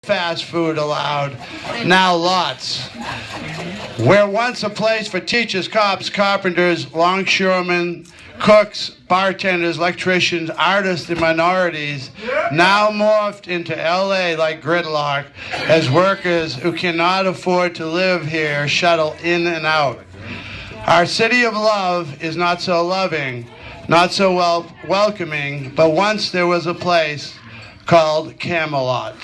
fast food allowed, now lots. Where once a place for teachers, cops, carpenters, longshoremen, cooks, bartenders, electricians, artists, and minorities, now morphed into LA like gridlock as workers who cannot afford to live here shuttle in and out. Our city of love is not so loving, not so welcoming, but once there was a place called Camelot,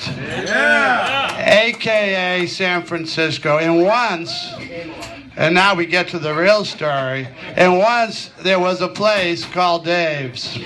aka San Francisco. And now we get to the real story. And once there was a place called Dave's.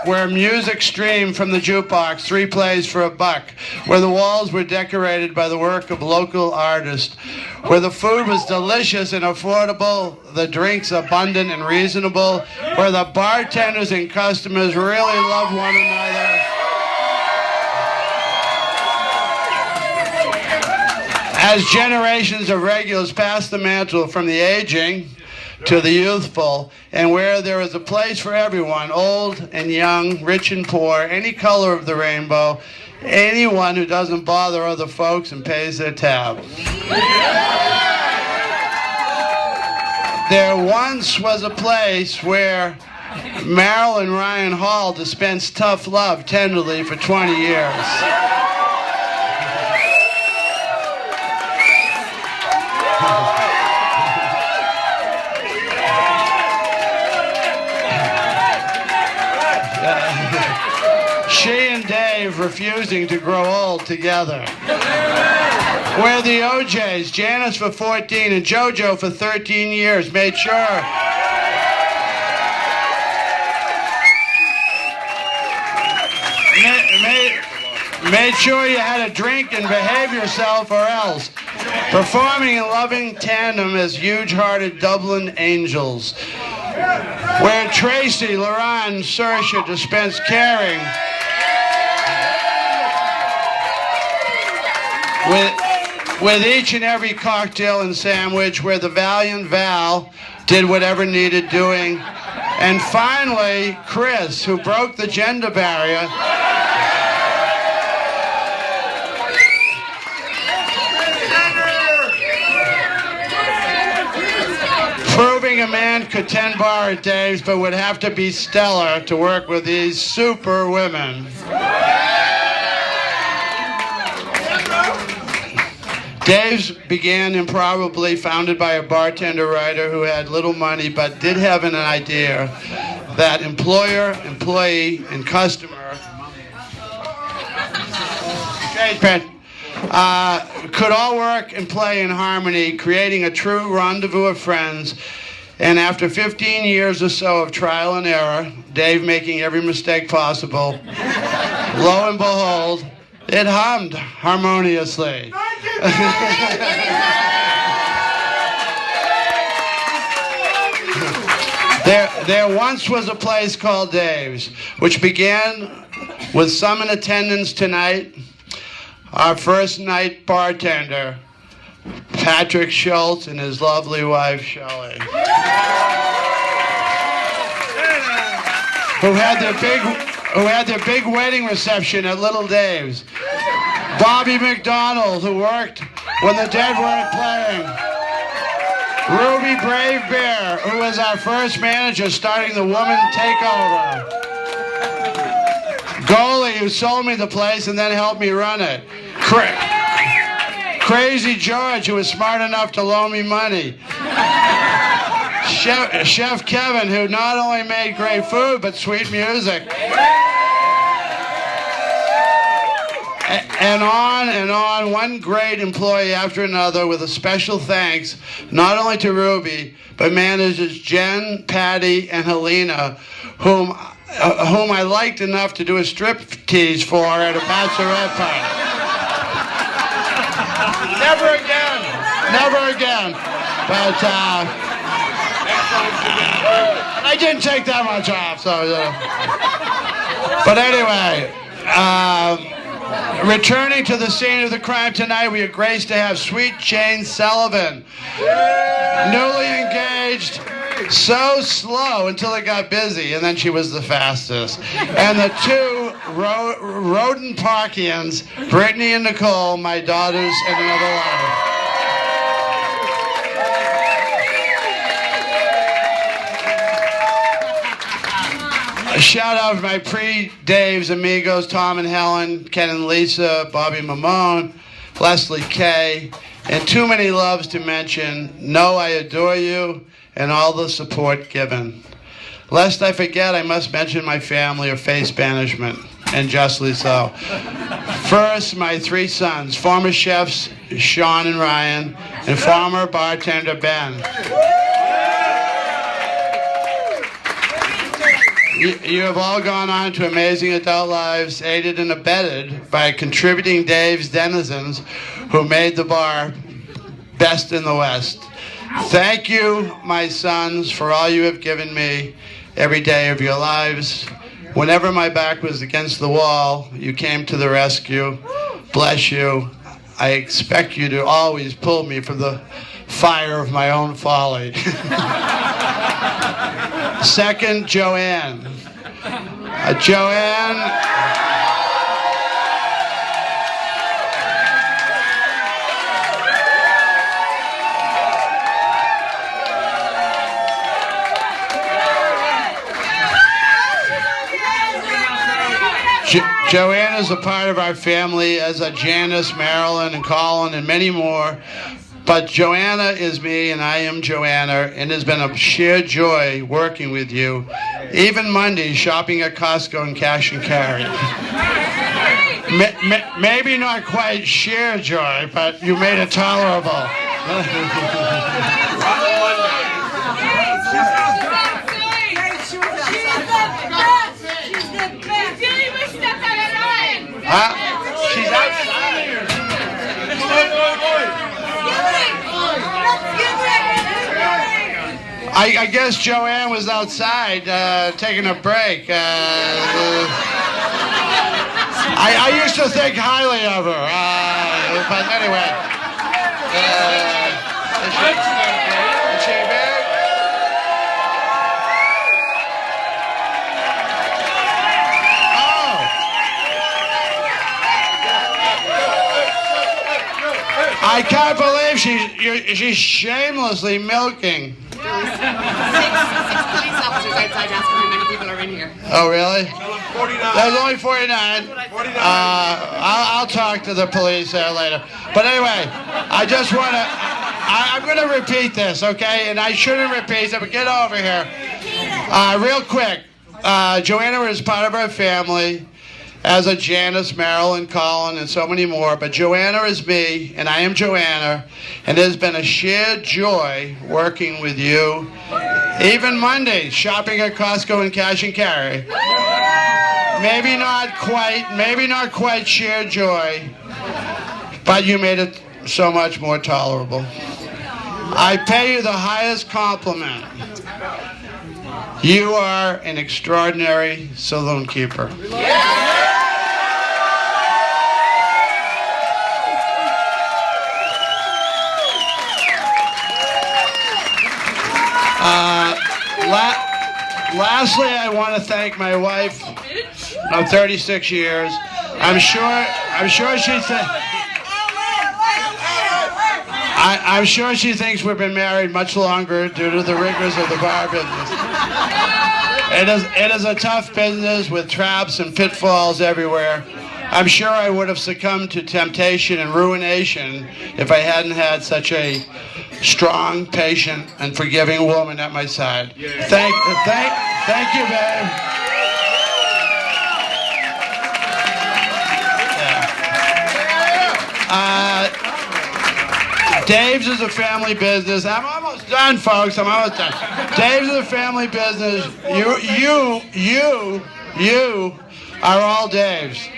Where music streamed from the jukebox, 3 plays for $1, where the walls were decorated by the work of local artists, where the food was delicious and affordable, the drinks abundant and reasonable, where the bartenders and customers really loved one another. As generations of regulars passed the mantle from the aging to the youthful, and where there is a place for everyone, old and young, rich and poor, any color of the rainbow, anyone who doesn't bother other folks and pays their tab. There once was a place where Marilyn Ryan Hall dispensed tough love tenderly for 20 years. She and Dave refusing to grow old together. Where the OJs, Janice for 14 and JoJo for 13 years, made sure you had a drink and behave yourself or else. Performing in loving tandem as huge-hearted Dublin angels. Where Tracy, Lauren, Saoirse dispensed caring with each and every cocktail and sandwich, where the valiant Val did whatever needed doing. And finally, Chris, who broke the gender barrier, proving a man could tend bar at Dave's, but would have to be stellar to work with these super women. Dave's began improbably, founded by a bartender writer who had little money but did have an idea that employer, employee, and customer could all work and play in harmony, creating a true rendezvous of friends. And after 15 years or so of trial and error, Dave making every mistake possible, lo and behold, it hummed harmoniously. There once was a place called Dave's, which began with some in attendance tonight. Our first night bartender, Patrick Schultz, and his lovely wife, Shelley, who had their big wedding reception at Little Dave's. Bobby McDonald, who worked when the Dead weren't playing. Ruby Brave Bear, who was our first manager starting the Woman Takeover. Goalie, who sold me the place and then helped me run it. Crazy George, who was smart enough to loan me money. Chef Kevin, who not only made great food, but sweet music. And on, one great employee after another, with a special thanks, not only to Ruby, but managers Jen, Patty, and Helena, whom I liked enough to do a striptease for at a bachelorette party. Never again. But I didn't take that much off, so. But anyway, returning to the scene of the crime tonight, we are graced to have Sweet Jane Sullivan, newly engaged So slow until it got busy, and then she was the fastest. And the two rodent Parkians, Brittany and Nicole, my daughters in another life. A shout out to my pre-Dave's amigos, Tom and Helen, Ken and Lisa, Bobby Mamone, Leslie Kay, and too many loves to mention. Know I adore you and all the support given. Lest I forget, I must mention my family or face banishment, and justly so. First, my three sons, former chefs Sean and Ryan, and former bartender Ben. You have all gone on to amazing adult lives, aided and abetted by contributing Dave's denizens who made the bar best in the West. Thank you, my sons, for all you have given me every day of your lives. Whenever my back was against the wall, you came to the rescue. Bless you. I expect you to always pull me from the fire of my own folly. Second, Joanne. Joanne is a part of our family, as are Janice, Marilyn, and Colin, and many more. But Joanna is me, and I am Joanna, and it has been a sheer joy working with you. Even Monday, shopping at Costco and cash and carry. Maybe not quite sheer joy, but you made it tolerable. She's outside. I guess Joanne was outside taking a break. I used to think highly of her, but anyway. Is she big? I can't believe she's shamelessly milking. Six police officers outside asking how many people are in here. Oh, really? There's only 49. I'll talk to the police there later. But anyway, I just want to... I'm going to repeat this, okay? And I shouldn't repeat it, but get over here. Real quick, Joanna is part of our family, as are Janice, Marilyn, Colin, and so many more. But Joanna is me, and I am Joanna, and it has been a shared joy working with you. Even Monday, shopping at Costco and cash and carry. Maybe not quite shared joy, but you made it so much more tolerable. I pay you the highest compliment. You are an extraordinary saloon keeper. Lastly, I want to thank my wife of 36 years. I'm sure she thinks we've been married much longer due to the rigors of the bar business. It is a tough business with traps and pitfalls everywhere. I'm sure I would have succumbed to temptation and ruination if I hadn't had such a strong, patient, and forgiving woman at my side. Thank you, babe. Yeah. Dave's is a family business. I'm almost done, folks. I'm almost done. Dave's is a family business. You are all Dave's.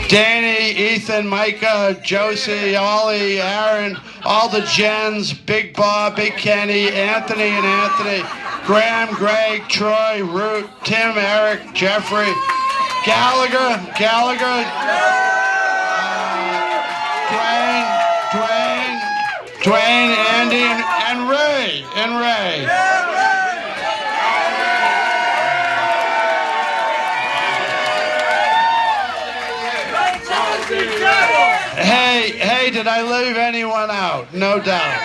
Danny, Ethan, Micah, Josie, Ollie, Aaron, all the Jens, Big Bob, Big Kenny, Anthony and Anthony, Graham, Greg, Troy, Root, Tim, Eric, Jeffrey, Gallagher, Dwayne, Andy, and Ray. did I leave anyone out? No doubt.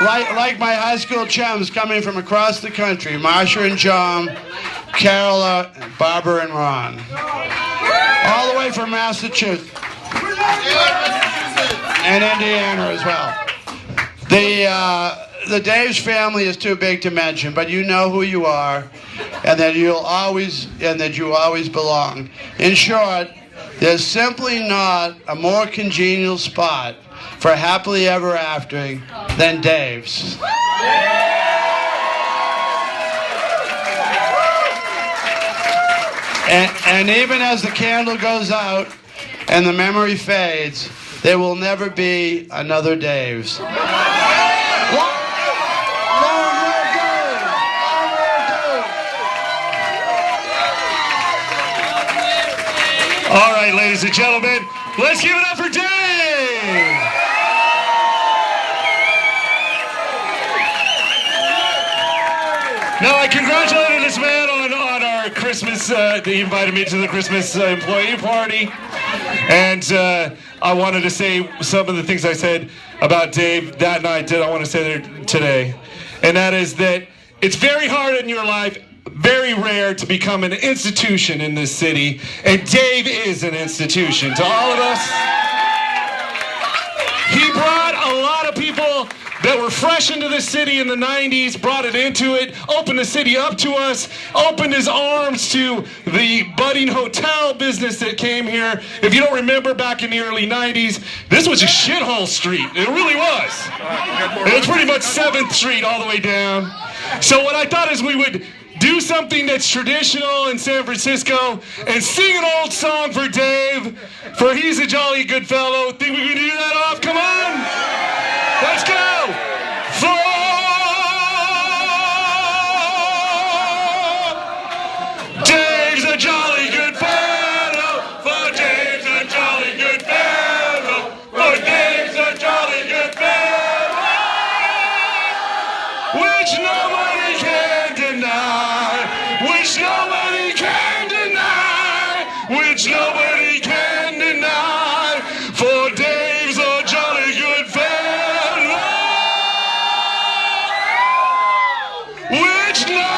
Like my high school chums coming from across the country, Marsha and John, Carola, Barbara and Ron. All the way from Massachusetts. And Indiana as well. The Daves family is too big to mention, but you know who you are, and that you always belong. In short, there's simply not a more congenial spot for happily ever aftering than Dave's. And even as the candle goes out and the memory fades, there will never be another Dave's. All right, ladies and gentlemen, let's give it up for Dave! Now, I congratulated this man on our Christmas, he invited me to the Christmas employee party. And I wanted to say some of the things I said about Dave that night that I want to say there today. And that is that it's very hard in your life, very rare to become an institution in this city. And Dave is an institution to all of us. He brought a lot of people that were fresh into the city in the 90s, brought it into it, opened the city up to us, opened his arms to the budding hotel business that came here. If you don't remember, back in the early 90s, this was a shithole street. It really was. It was pretty much 7th Street all the way down. So what I thought is we would do something that's traditional in San Francisco and sing an old song for Dave, for he's a jolly good fellow. Think we can do that off? Come on! Let's go! Dave's a jolly good fellow. For Dave's a jolly good fellow. For Dave's a jolly good fellow. Which nobody can deny. Which nobody can deny. Which nobody can deny. For Dave's a jolly good fellow. Which nobody